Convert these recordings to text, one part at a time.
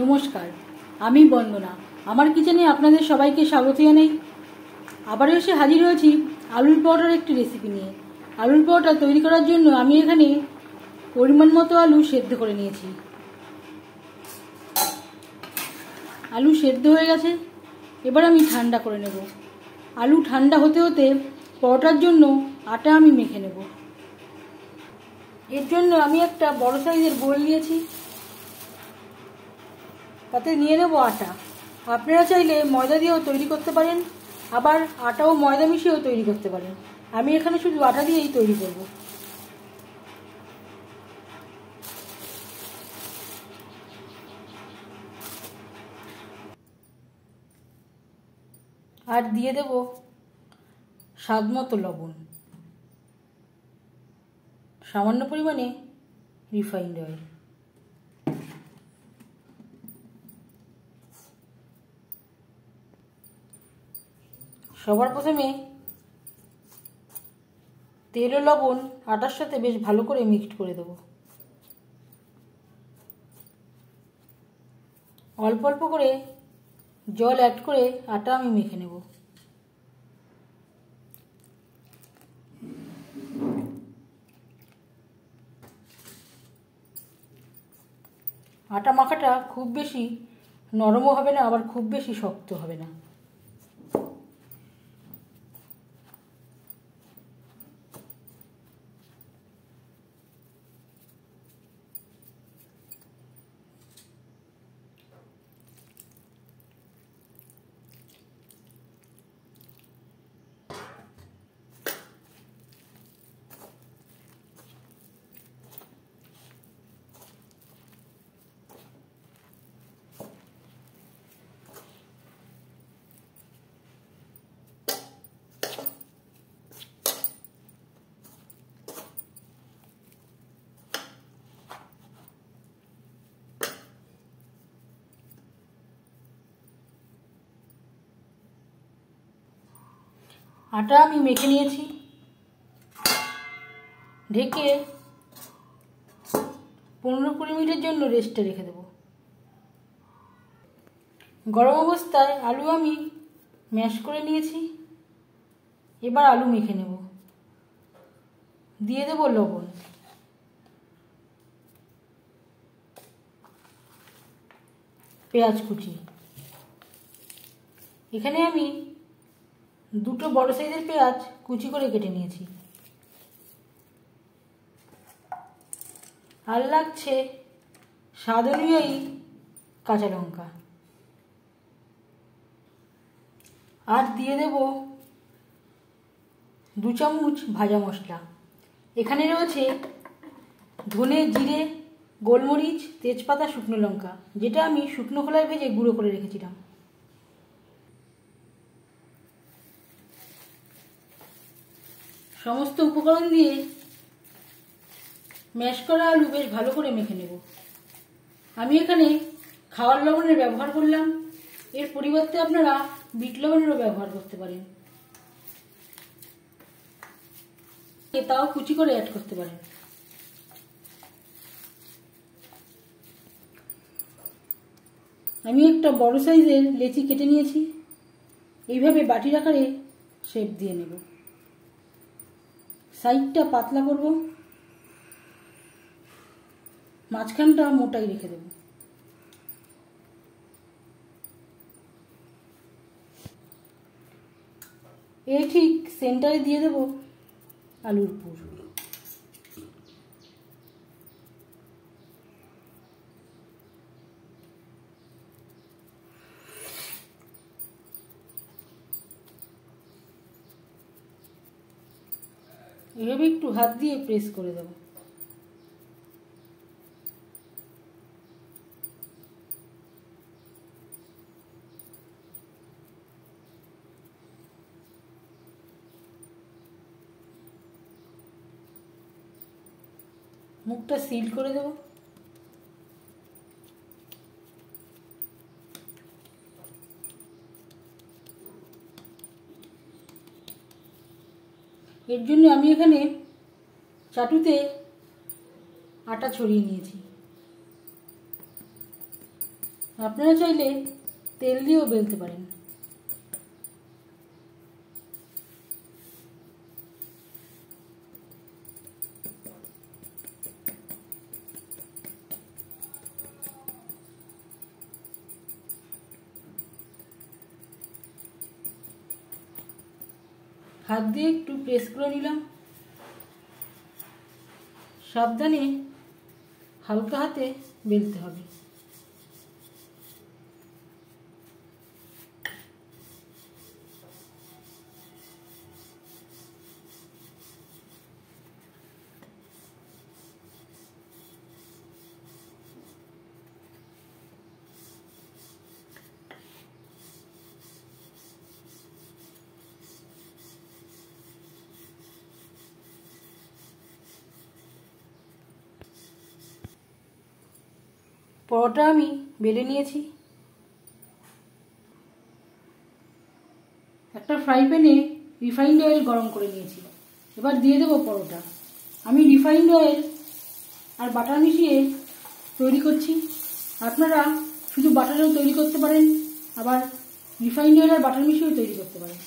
নমস্কার, আমি বন্দনা। আমার কিচেনে আপনাদের সবাইকে স্বাগত জানাই। আবারও এসে হাজির হয়েছি আলুর পরোটার একটি রেসিপি নিয়ে। আলুর পরোটা তৈরি করার জন্য আমি এখানে পরিমাণ মতো আলু সেদ্ধ করে নিয়েছি। আলু সেদ্ধ হয়ে গেছে, এবার আমি ঠান্ডা করে নেব। আলু ঠান্ডা হতে হতে পরোটার জন্য আটা আমি মেখে নেব। এর জন্য আমি একটা বড় সাইজের বোল নিয়েছি, তাতে নিয়ে নেব আটা। আপনারা চাইলে ময়দা দিয়েও তৈরি করতে পারেন, আবার আটা ও ময়দা মিশিয়েও তৈরি করতে পারেন। আমি এখানে শুধু আটা দিয়েই তৈরি করব। আর দিয়ে দেব স্বাদ মতো লবণ, সামান্য পরিমাণে রিফাইন্ড অয়েল। সবার প্রথমে তেল ও লবণ আটার সাথে বেশ ভালো করে মিক্সড করে দেব। অল্প অল্প করে জল অ্যাড করে আটা আমি মেখে নেব। আটা মাখাটা খুব বেশি নরমও হবে না, আবার খুব বেশি শক্ত হবে না। আটা আমি মেখে নিয়েছি, ঢেকে 15-20 মিনিটের জন্য রেস্টে রেখে দেব। গরম অবস্থায় আলু আমি ম্যাশ করে নিয়েছি, এবার আলু মেখে নেব। দিয়ে দেব লবণ, পেঁয়াজ কুচি। এখানে আমি দুটো বড় সাইজের পেঁয়াজ কুচি করে কেটে নিয়েছি। আর লাগছে স্বাদ অনুযায়ী কাঁচা লঙ্কা। আর দিয়ে দেব 2 চামচ ভাজা মশলা। এখানে রয়েছে ধনে, জিরে, গোলমরিচ, তেজপাতা, শুকনো লঙ্কা, যেটা আমি শুকনো খোলায় ভেজে গুঁড়ো করে রেখেছিলাম। সমস্ত উপকরণ দিয়ে ম্যাশ করা আলু বেশ ভালো করে মেখে নেব। আমি এখানে খাওয়ার লবণের ব্যবহার করলাম, এর পরিবর্তে আপনারা বিট লবণেরও ব্যবহার করতে পারেন, তাও কুচি করে অ্যাড করতে পারেন। আমি একটা বড় সাইজের লেচি কেটে নিয়েছি, এইভাবে বাটির আকারে শেপ দিয়ে নেব। সাইডটা পাতলা করব, মাঝখানটা মোটাই রেখে দেব। এই ঠিক সেন্টারে দিয়ে দেব আলুর পুর। এভাবে একটু হাত দিয়ে প্রেস করে দেব। মুখটা সিল করে দেব। এর জন্য আমি এখানে চাটুতে আটা ছড়িয়ে নিয়েছি। আপনারা চাইলে তেল দিয়েও বেলতে পারেন। হাত দিয়ে একটু প্রেস করে নিলাম। সাবধানে হালকা হাতে বেলতে হবে। পরোটা আমি বেলে নিয়েছি। একটা ফ্রাই প্যানে রিফাইন্ড অয়েল গরম করে নিয়েছি। এবার দিয়ে দেবো পরোটা। আমি রিফাইন্ড অয়েল আর বাটার মিশিয়ে তৈরি করছি। আপনারা শুধু বাটারেও তৈরি করতে পারেন, আবার রিফাইন্ড অয়েল আর বাটার মিশিয়েও তৈরি করতে পারেন।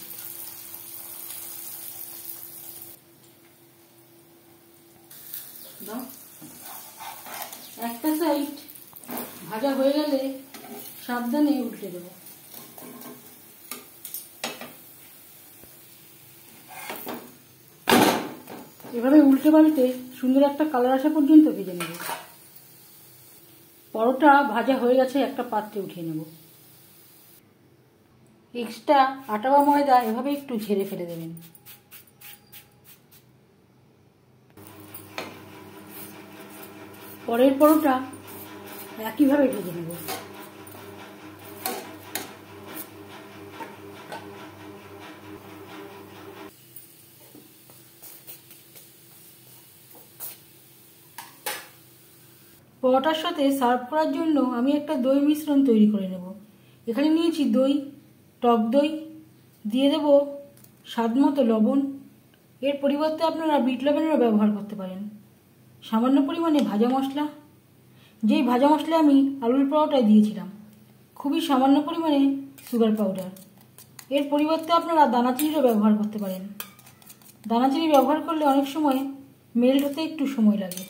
একটা সাইড ভাজা হয়ে গেলে সাবধানে উল্টে দেবো। এভাবে উল্টে পাল্টে সুন্দর একটা কালার আসা পর্যন্ত ভেজে নেব। পরোটা ভাজা হয়ে গেছে, একটা পাত্রে উঠিয়ে নেব। এক্সট্রা আটা বা ময়দা এভাবে একটু ঝেড়ে ফেলে দেবেন। পরের পরোটা একইভাবে ভেজে নেব। পরোটার সাথে সার্ভ করার জন্য আমি একটা দই মিশ্রণ তৈরি করে নেব। এখানে নিয়েছি দই, টক দই, দিয়ে দেব স্বাদ মতো লবণ। এর পরিবর্তে আপনারা বিট লবণেরও ব্যবহার করতে পারেন। সামান্য পরিমাণে ভাজা মশলা, যেই ভাজা মশলা আমি আলুর পরোটায় দিয়েছিলাম। খুবই সামান্য পরিমাণে সুগার পাউডার। এর পরিবর্তে আপনারা দানাচিনিরও ব্যবহার করতে পারেন। দানাচিনি ব্যবহার করলে অনেক সময় মেল্ট হতে একটু সময় লাগে।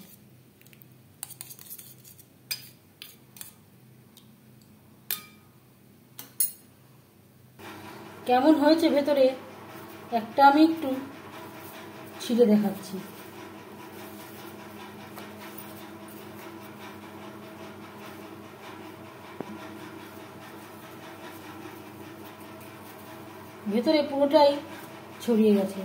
কেমন হয়েছে ভেতরে একটা আমি একটু ছিঁড়ে দেখাচ্ছি। ভেতরে পুরোটাই ছড়িয়ে গেছে।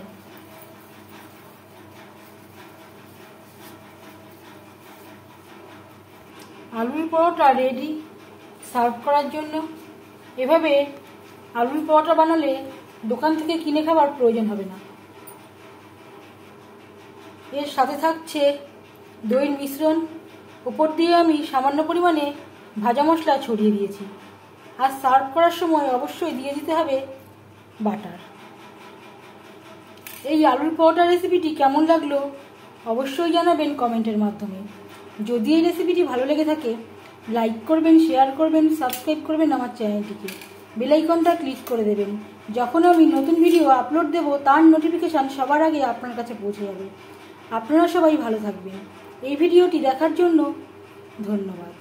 আলুর পরোটা রেডি সার্ভ করার জন্য। এভাবে আলুর পরোটা বানালে দোকান থেকে কিনে খাবার প্রয়োজন হবে না। এর সাথে থাকছে দইয়ের মিশ্রণ। উপর দিয়ে আমি সামান্য পরিমাণে ভাজা মশলা ছড়িয়ে দিয়েছি। আর সার্ভ করার সময় অবশ্যই দিয়ে দিতে হবে বাটার। এই আলুর পরোটা রেসিপিটি কেমন লাগলো অবশ্যই জানাবেন কমেন্টের মাধ্যমে। যদি এই রেসিপিটি ভালো লেগে থাকে লাইক করবেন, শেয়ার করবেন, সাবস্ক্রাইব করবেন আমার চ্যানেলটিকে। বেল আইকনটা ক্লিক করে দেবেন। যখন আমি নতুন ভিডিও আপলোড দেব তার নোটিফিকেশান সবার আগে আপনার কাছে পৌঁছে যাবে। আপনারা সবাই ভালো থাকবেন। এই ভিডিওটি দেখার জন্য ধন্যবাদ।